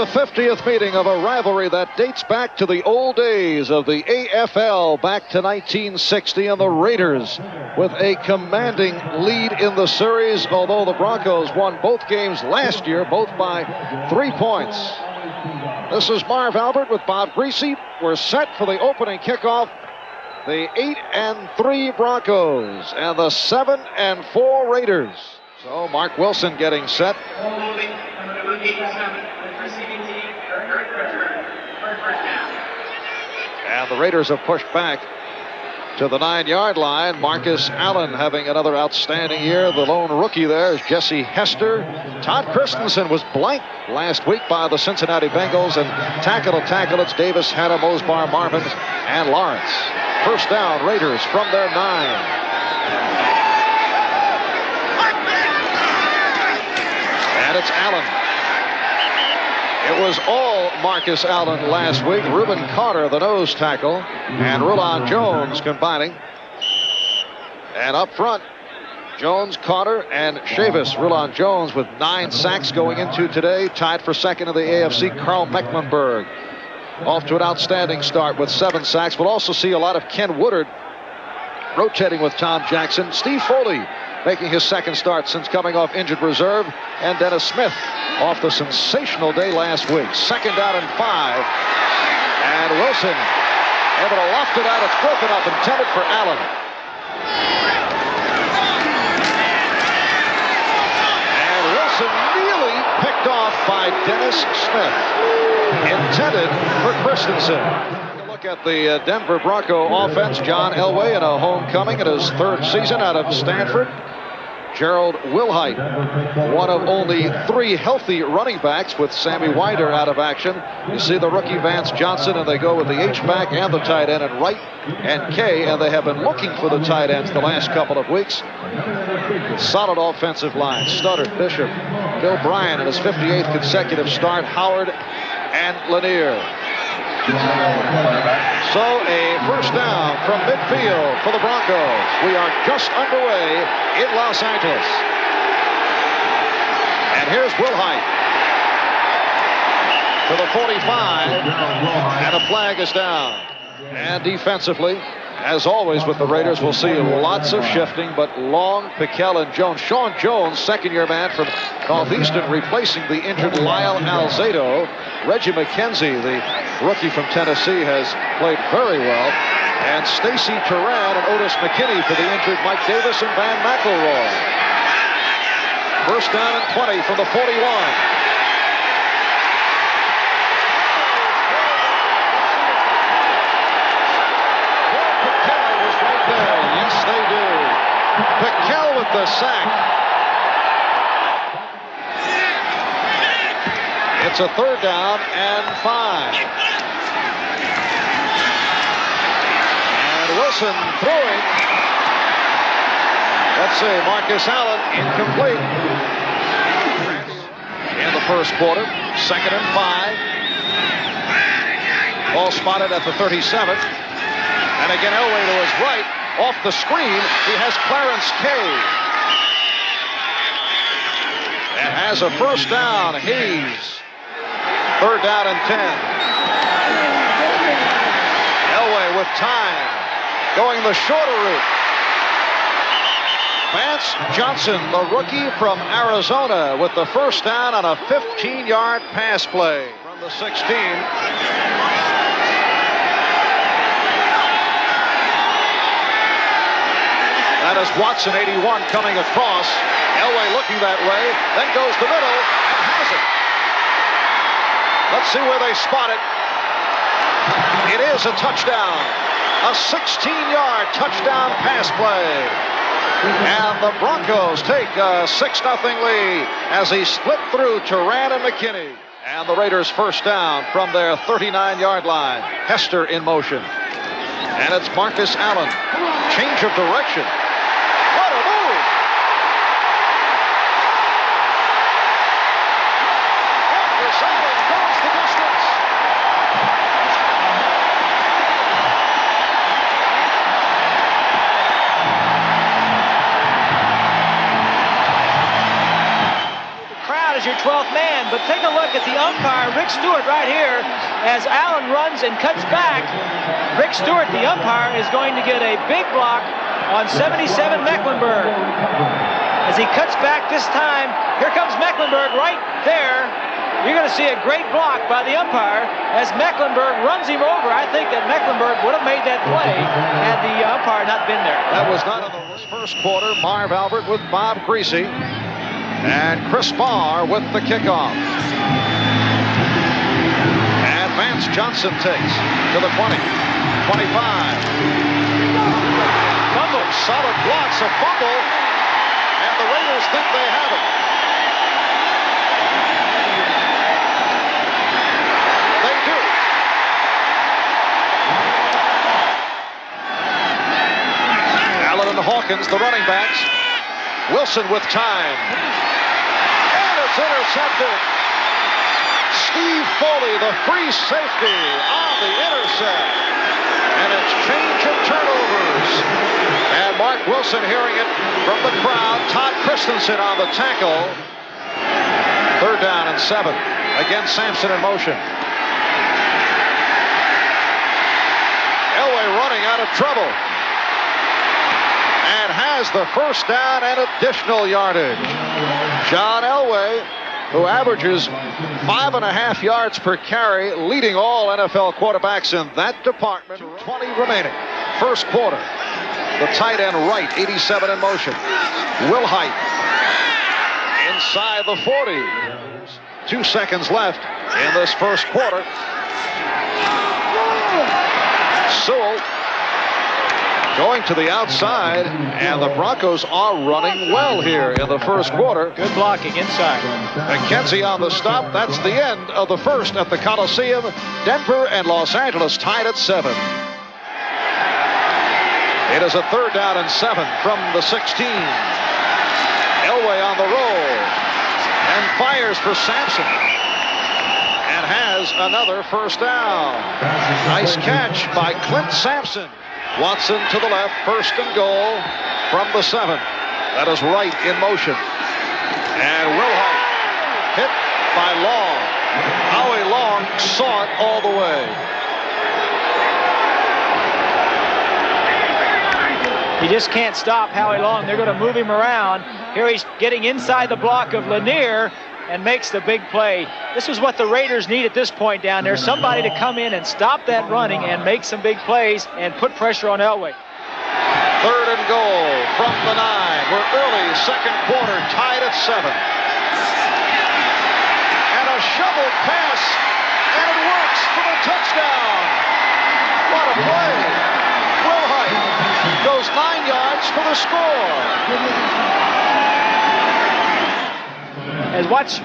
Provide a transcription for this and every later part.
the 50th meeting of a rivalry that dates back to the old days of the AFL, back to 1960, and the Raiders with a commanding lead in the series, although the Broncos won both games last year, both by 3 points. This is Marv Albert with Bob Greasy. We're set for the opening kickoff. The 8-3 Broncos and the 7-4 Raiders. So Mark Wilson getting set. And the Raiders have pushed back to the 9-yard line. Marcus Allen having another outstanding year. The lone rookie there is Jesse Hester. Todd Christensen was blanked last week by the Cincinnati Bengals. And tackle to tackle, it's Davis, Hanna, Mosbar, Marvin, and Lawrence. First down, Raiders from their 9. And it's Allen. It was all Marcus Allen last week. Reuben Carter, the nose tackle, and Rulon Jones combining. And up front, Jones, Carter, and Chavis. Rulon Jones with 9 sacks going into today. Tied for second in the AFC, Carl Mecklenburg. Off to an outstanding start with 7 sacks. We'll also see a lot of Ken Woodard rotating with Tom Jackson. Steve Foley making his second start since coming off injured reserve. And Dennis Smith off the sensational day last week. Second down and 5. And Wilson able to loft it out. It's broken up, intended for Allen. And Wilson nearly picked off by Dennis Smith. Intended for Christensen. Look at the Denver Bronco offense. John Elway in a homecoming in his 3rd season out of Stanford. Gerald Wilhite, one of only 3 healthy running backs with Sammy Wider out of action. You see the rookie Vance Johnson, and they go with the H-back and the tight end, and Wright and Kay, and they have been looking for the tight ends the last couple of weeks. Solid offensive line. Studdard, Bishop, Bill Bryan in his 58th consecutive start, Howard and Lanier. So a first down from midfield for the Broncos. We are just underway in Los Angeles. And here's Wilhite to the 45, and a flag is down. And defensively, as always with the Raiders, we'll see lots of shifting, but Long, Piquel, and Jones. Sean Jones, second-year man from Northeastern, replacing the injured Lyle Alzado. Reggie McKenzie, the rookie from Tennessee, has played very well. And Stacy Turan and Otis McKinney for the injured Mike Davis and Van McElroy. First down and 20 from the 41. Piquel with the sack. It's a 3rd down and 5. And Wilson throwing. Let's see, Marcus Allen incomplete. In the first quarter, 2nd and 5. Ball spotted at the 37. And again, Elway to his right. Off the screen, he has Clarence Kay. And has a first down. Hayes. 3rd down and 10. Elway with time. Going the shorter route. Vance Johnson, the rookie from Arizona, with the first down on a 15-yard pass play from the 16. That is Watson, 81, coming across. Elway looking that way, then goes the middle and has it. Let's see where they spot it. It is a touchdown. A 16-yard touchdown pass play. And the Broncos take a 6-0 lead as he split through Turan and McKinney. And the Raiders first down from their 39-yard line. Hester in motion. And it's Marcus Allen. Change of direction. What a move! Marcus Allen goes the distance. The crowd is your 12th man, but take a look look at the umpire, Rick Stewart, right here, as Allen runs and cuts back. Rick Stewart, the umpire, is going to get a big block on 77 Mecklenburg. As he cuts back this time, here comes Mecklenburg right there. You're going to see a great block by the umpire as Mecklenburg runs him over. I think that Mecklenburg would have made that play had the umpire not been there. That was not in the first quarter. Marv Albert with Bob Greasy. And Chris Barr with the kickoff. And Vance Johnson takes to the 20, 25. Fumble, solid blocks, a fumble, and the Raiders think they have it. They do. Allen and Hawkins, the running backs. Wilson with time. And it's intercepted. Steve Foley, the free safety, on the intercept. And it's change of turnovers. And Mark Wilson hearing it from the crowd. Todd Christensen on the tackle. 3rd down and 7. Again, Sampson in motion. Elway running out of trouble. And has the first down and additional yardage. John Elway, who averages 5.5 yards per carry, leading all NFL quarterbacks in that department. 20 remaining. First quarter. The tight end right, 87 in motion. Wilhite inside the 40. 2 seconds left in this first quarter. Sewell going to the outside, and the Broncos are running well here in the first quarter. Good blocking inside. McKenzie on the stop. That's the end of the first at the Coliseum. Denver and Los Angeles tied at 7. It is a 3rd down and 7 from the 16. Elway on the roll and fires for Sampson and has another first down. Nice catch by Clint Sampson. Watson to the left, 1st and goal from the 7. That is Wright in motion. And Wilhite hit by Long. Howie Long saw it all the way. He just can't stop Howie Long. They're going to move him around. Here he's getting inside the block of Lanier and makes the big play. This is what the Raiders need at this point down there. Somebody to come in and stop that running and make some big plays and put pressure on Elway. 3rd and goal from the 9. We're early second quarter, tied at 7. And a shovel pass, and it works for the touchdown. What a play. Wilhite goes 9 yards for the score. As watch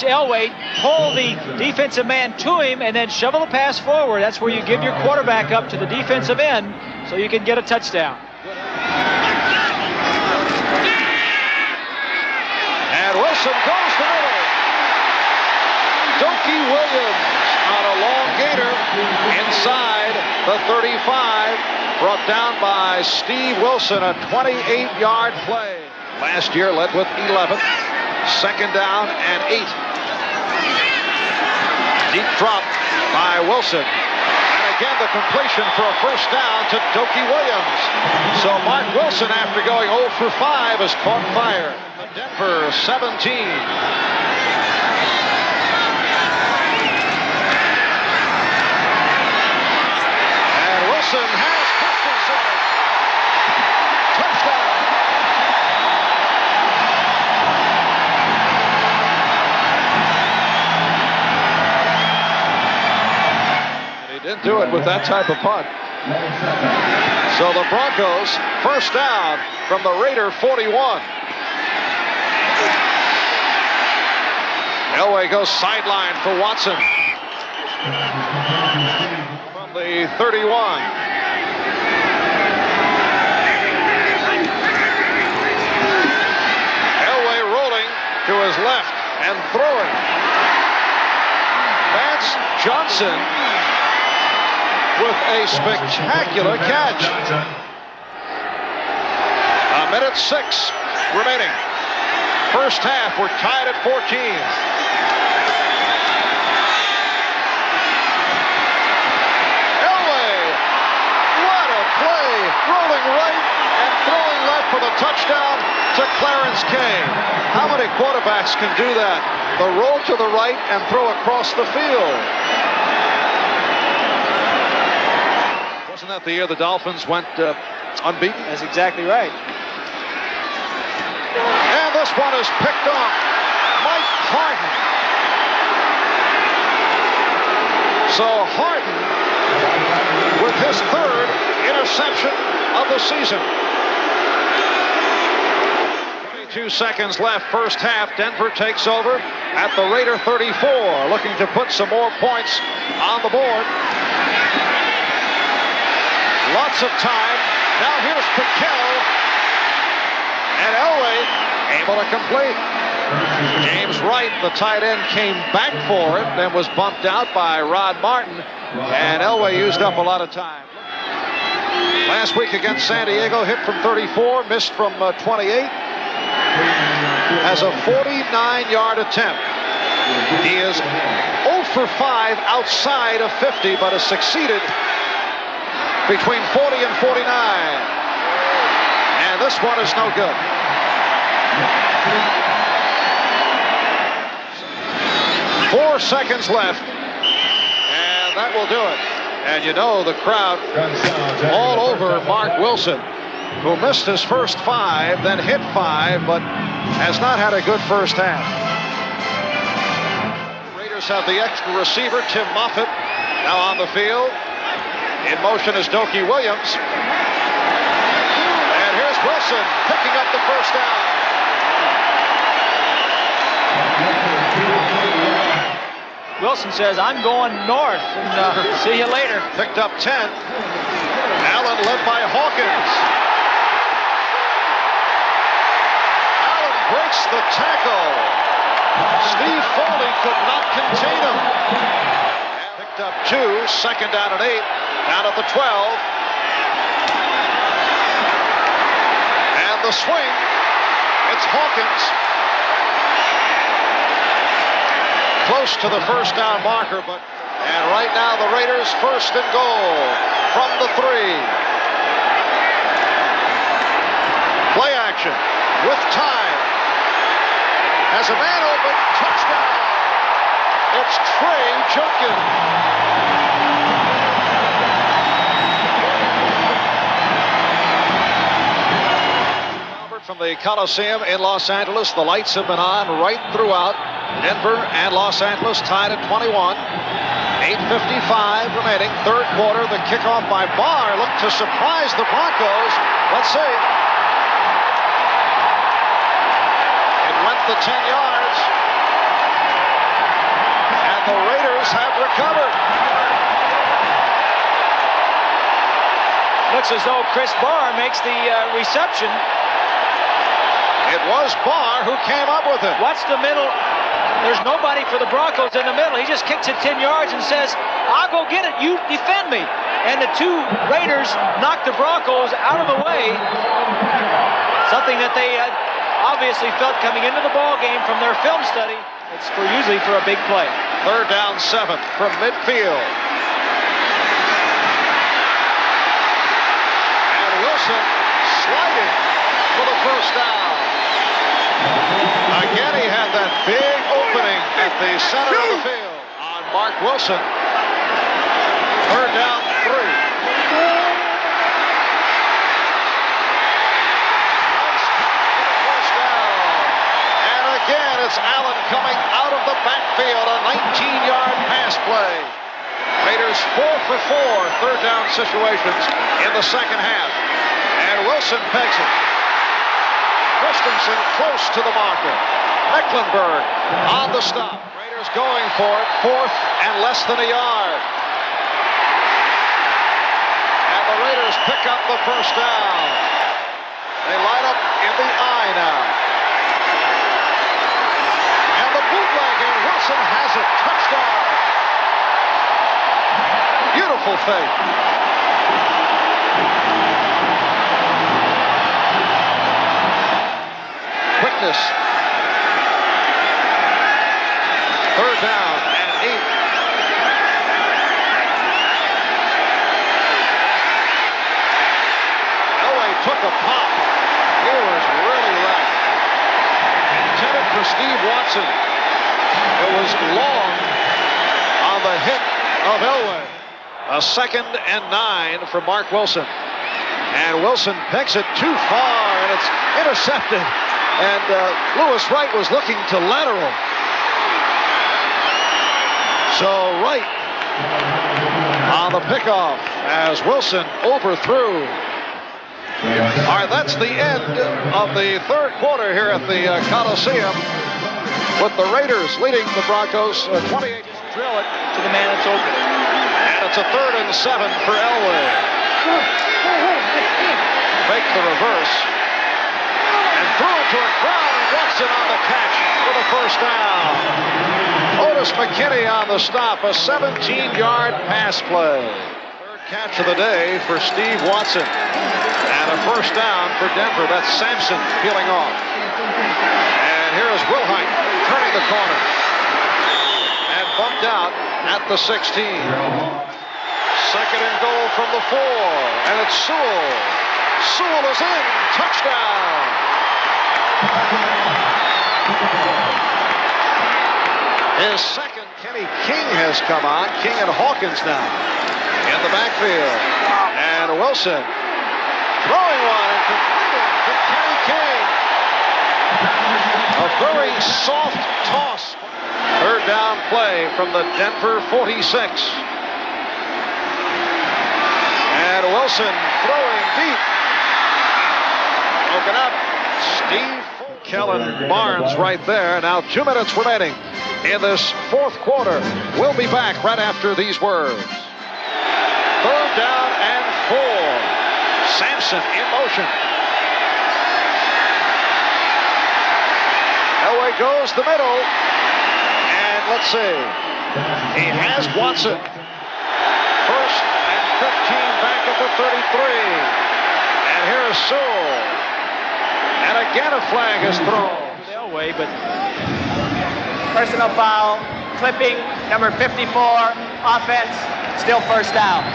Elway pull the defensive man to him and then shovel the pass forward. That's where you give your quarterback up to the defensive end so you can get a touchdown. And Wilson goes to middle. Doki Williams on a long gator inside the 35. Brought down by Steve Wilson, a 28-yard play. Last year led with 11. 2nd down and 8. Deep drop by Wilson. And again the completion for a first down to Doki Williams. So Mark Wilson, after going 0 for 5, has caught fire. Denver 17. And Wilson has Christensen. Touchdown. Didn't do it with that type of punt. So the Broncos, first down from the Raider 41. Elway goes sideline for Watson. From the 31. Elway rolling to his left and throwing. Vance Johnson with a spectacular catch. A minute 6 remaining. First half, we're tied at 14. touchdown to Clarence Kane. How many quarterbacks can do that? The roll to the right and throw across the field. Wasn't that the year the Dolphins went unbeaten? That's exactly right. And this one is picked off. Mike Harden. So Harden with his third interception of the season. 22 seconds left, first half. Denver takes over at the Raider 34, looking to put some more points on the board. Lots of time. Now here's Piquel. And Elway able to complete. James Wright, the tight end, came back for it, then was bumped out by Rod Martin. And Elway used up a lot of time. Last week against San Diego, hit from 34, missed from 28. Has a 49-yard attempt. He is 0 for 5 outside of 50, but has succeeded between 40 and 49. And this one is no good. 4 seconds left. And that will do it. And you know the crowd all over Mark Wilson, who missed his first 5, then hit 5, but has not had a good first half. Raiders have the extra receiver, Tim Moffitt, now on the field. In motion is Doki Williams. And here's Wilson picking up the first down. Wilson says, I'm going north, and see you later. Picked up 10. Allen led by Hawkins. Allen breaks the tackle. Steve Foley could not contain him. Picked up 2, second down and 8. Down at the 12. And the swing. It's Hawkins. Close to the first down marker, and right now the Raiders first and goal from the 3. Play action with time. Has a man open. Touchdown. It's Trey Jenkins. From the Coliseum in Los Angeles, the lights have been on right throughout. Denver and Los Angeles tied at 21. 8:55 remaining, third quarter. The kickoff by Barr looked to surprise the Broncos. Let's see. It went the 10 yards. And the Raiders have recovered. Looks as though Chris Barr makes the reception. It was Barr who came up with it. Watch the middle. There's nobody for the Broncos in the middle. He just kicks it 10 yards and says, I'll go get it. You defend me. And the 2 Raiders knocked the Broncos out of the way. Something that they obviously felt coming into the ball game from their film study. It's usually for a big play. Third down, 7 from midfield. And Wilson sliding for the first down. Again, he had that big opening at the center of the field on Mark Wilson. Third down, 3. Nice first down. And again, it's Allen coming out of the backfield. A 19-yard pass play. Raiders 4 for 4 third down situations in the second half. And Wilson pegs it. Christensen close to the marker. Mecklenburg on the stop. Raiders going for it. 4th and less than a yard. And the Raiders pick up the first down. They line up in the I now. And the bootleg, and Wilson has it. Touchdown. Beautiful fake. Quickness. Third down and 8. Elway took a pop. Here of Elway. A 2nd and 9 for Mark Wilson. And Wilson picks it too far, and it's intercepted. And Lewis Wright was looking to lateral. So Wright on the pickoff as Wilson overthrew. All right, that's the end of the 3rd quarter here at the Coliseum, with the Raiders leading the Broncos 28. Drill it to the man that's open. And it's a 3rd and 7 for Elway. Make the reverse. And threw it to a crowd, and Watson on the catch for the 1st down. Otis McKinney on the stop, a 17-yard pass play. 3rd catch of the day for Steve Watson. And a 1st down for Denver. That's Sampson peeling off. And here is Wilhite turning the corner. And bumped out at the 16. 2nd and goal from the 4. And it's Sewell. Sewell is in. Touchdown. His 2nd, Kenny King has come on. King and Hawkins now in the backfield. And Wilson throwing one and completing to Kenny King. A very soft toss. 3rd down play from the Denver 46. And Wilson throwing deep. Broken up. Steve Kellen Barnes right there. Now 2 minutes remaining in this 4th quarter. We'll be back right after these words. 3rd down and 4. Sampson in motion. Elway goes the middle. And let's see. He has Watson. 1st and 15 back at the 33. And here's Sewell. And again a flag is thrown. Elway, but personal foul, clipping, number 54, offense, still 1st down.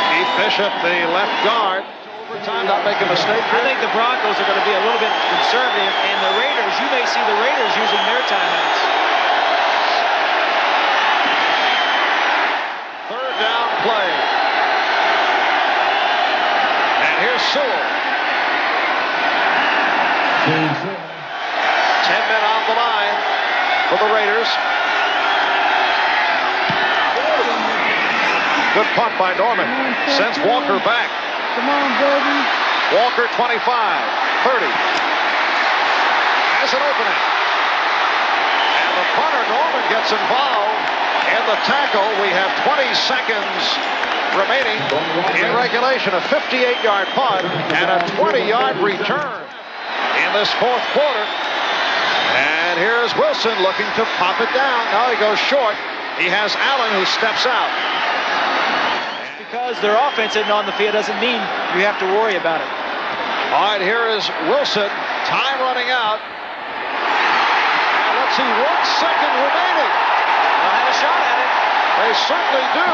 Keith Bishop, the left guard. Overtime, not make a mistake. I think the Broncos are going to be a little bit conservative, and the Raiders, you may see the Raiders using their timeouts. 3rd down play. And here's Sewell. 10 men on the line for the Raiders. Good punt by Norman. Sends Walker back. Come on, baby. Walker 25, 30. Has an opening. And the punter, Norman, gets involved in the tackle. We have 20 seconds remaining in regulation. A 58-yard punt and a 20-yard return in this 4th quarter. And here's Wilson looking to pop it down. Now he goes short. He has Allen who steps out. Because their offense isn't on the field doesn't mean you have to worry about it. All right, here is Wilson. Time running out. And let's see, 1 second remaining. They'll have a shot at it. They certainly do.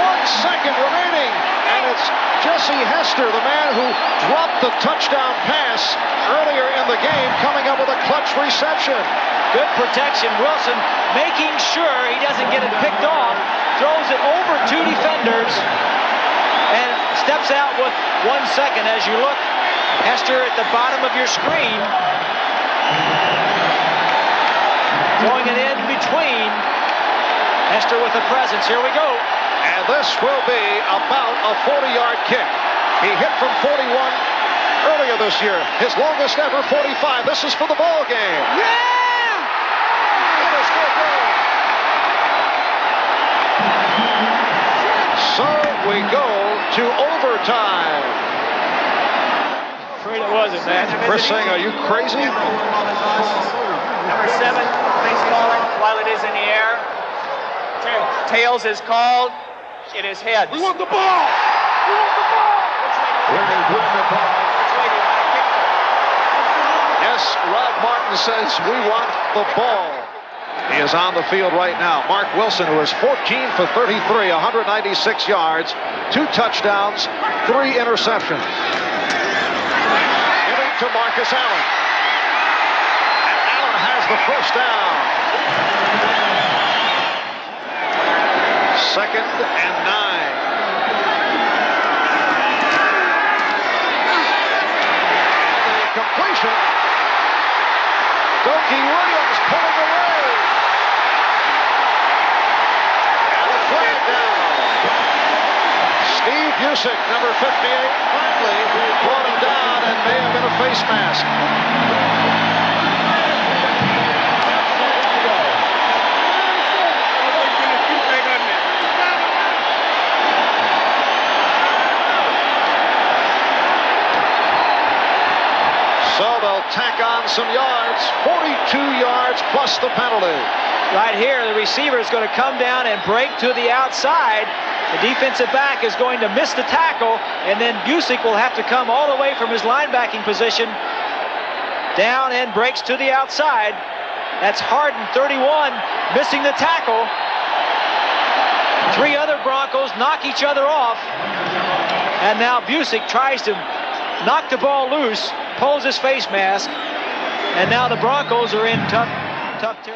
1 second remaining. And it's Jesse Hester, the man who dropped the touchdown pass earlier in the game, coming up with a clutch reception. Good protection. Wilson making sure he doesn't get it picked off. Throws it over 2 defenders and steps out with 1 second. As you look, Hester at the bottom of your screen, throwing it in between. Hester with a presence. Here we go. And this will be about a 40-yard kick. He hit from 41 earlier this year. His longest ever 45. This is for the ball game. Yeah! It is for goal. So we go to overtime. Afraid it wasn't, man. Chris saying, are you crazy? Number 7, please call it while it is in the air. Tails is called. It is heads. We want the ball! We want the ball! Which way do you want to kick it? Yes, Rod Martin says we want the ball. He is on the field right now. Mark Wilson, who is 14 for 33, 196 yards, 2 touchdowns, 3 interceptions. Giving to Marcus Allen. And Allen has the 1st down. 2nd and 9. Completion. Dokie Williams pulling away. And a flag down. Steve Busick, number 58, finally brought him down and may have been a face mask. So they'll tack on some yards, 42 yards plus the penalty. Right here, the receiver is going to come down and break to the outside. The defensive back is going to miss the tackle, and then Busick will have to come all the way from his linebacking position down and breaks to the outside. That's Harden, 31, missing the tackle. 3 other Broncos knock each other off, and now Busick tries to knock the ball loose, pulls his face mask, and now the Broncos are in tough territory.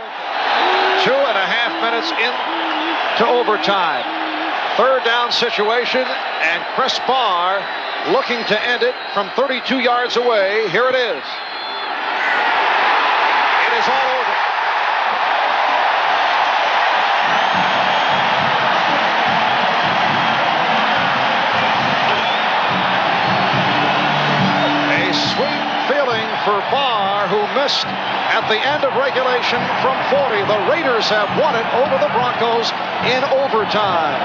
2.5 minutes into overtime. 3rd down situation, and Chris Barr looking to end it from 32 yards away. Here it is. It is all over. For Barr, who missed at the end of regulation from 40. The Raiders have won it over the Broncos in overtime.